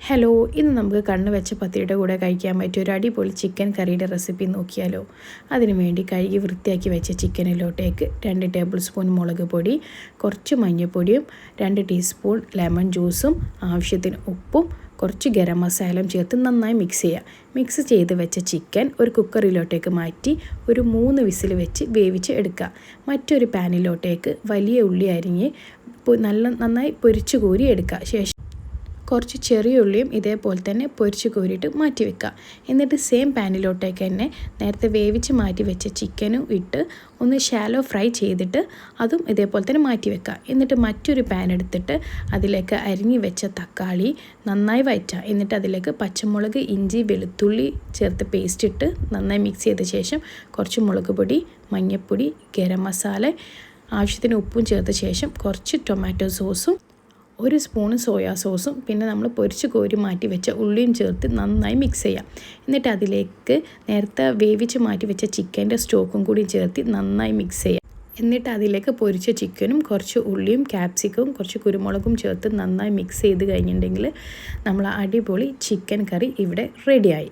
Hello, ഇന്ന് നമുക്ക് കണ്ണ് വെച്ച പത്തിരിയുടെ കൂടെ കഴിക്കാൻ പറ്റിയ ഒരു അടിപൊളി ചിക്കൻ കറിയുടെ റെസിപ്പി നോക്കിയാലോ. അതിനുവേണ്ടി കഴുകി വൃത്തിയാക്കി വെച്ച ചിക്കനിലോട്ടേക്ക് 2 ടേബിൾ സ്പൂൺ മുളക് പൊടി, കുറച്ച് മഞ്ഞൾപ്പൊടിയും 2 ടീസ്പൂൺ ലെമൺ ജ്യൂസും ആവശ്യത്തിന് ഉപ്പും കുറച്ച് ഗരം മസാലയും ചേർത്ത് നന്നായി മിക്സ് ചെയ്യുക. മിക്സ് ചെയ്ത് വെച്ച ചിക്കൻ ഒരു കുക്കറിലോട്ടേക്ക് മാറ്റി ഒരു 3 വിസിൽ വെച്ച് വേവിച്ച് എടുക്കുക. മറ്റൊരു പാനിലോട്ടേക്ക് വലിയ ഉള്ളി അരിഞ്ഞ് നന്നായി പൊരിച്ചു കോരി എടുക്കുക. ശേഷം കുറച്ച് ചെറിയ ഉള്ളിയും ഇതേപോലെ തന്നെ പൊരിച്ച് കോരിയിട്ട് മാറ്റി വെക്കുക. എന്നിട്ട് സെയിം പാനിലോട്ടേക്ക് തന്നെ നേരത്തെ വേവിച്ച് മാറ്റി വെച്ച ചിക്കനും ഇട്ട് ഒന്ന് ഷാലോ ഫ്രൈ ചെയ്തിട്ട് അതും ഇതേപോലെ തന്നെ മാറ്റി വെക്കുക. എന്നിട്ട് മറ്റൊരു പാൻ എടുത്തിട്ട് അതിലേക്ക് അരിഞ്ഞ് വെച്ച തക്കാളി നന്നായി വഴറ്റുക. എന്നിട്ട് അതിലേക്ക് പച്ചമുളക്, ഇഞ്ചി, വെളുത്തുള്ളി ചേർത്ത് പേസ്റ്റ് ഇട്ട് നന്നായി മിക്സ് ചെയ്ത ശേഷം കുറച്ച് മുളക് പൊടി, മഞ്ഞൾപ്പൊടി, ഗരം മസാല, ആവശ്യത്തിന് ഉപ്പും ചേർത്ത ശേഷം കുറച്ച് ടൊമാറ്റോ സോസും 1 സ്പൂൺ സോയാ സോസും പിന്നെ നമ്മൾ പൊരിച്ച് കോരി മാറ്റി വെച്ച ഉള്ളിയും ചേർത്ത് നന്നായി മിക്സ് ചെയ്യാം. എന്നിട്ട് അതിലേക്ക് നേരത്തെ വേവിച്ച് മാറ്റി വെച്ച ചിക്കൻ്റെ സ്റ്റോക്കും കൂടി ചേർത്ത് നന്നായി മിക്സ് ചെയ്യാം. എന്നിട്ട് അതിലേക്ക് പൊരിച്ച ചിക്കനും കുറച്ച് ഉള്ളിയും ക്യാപ്സിക്കവും കുറച്ച് കുരുമുളകും ചേർത്ത് നന്നായി മിക്സ് ചെയ്ത് കഴിഞ്ഞിട്ടുണ്ടെങ്കിൽ നമ്മൾ അടിപൊളി ചിക്കൻ കറി ഇവിടെ റെഡിയായി.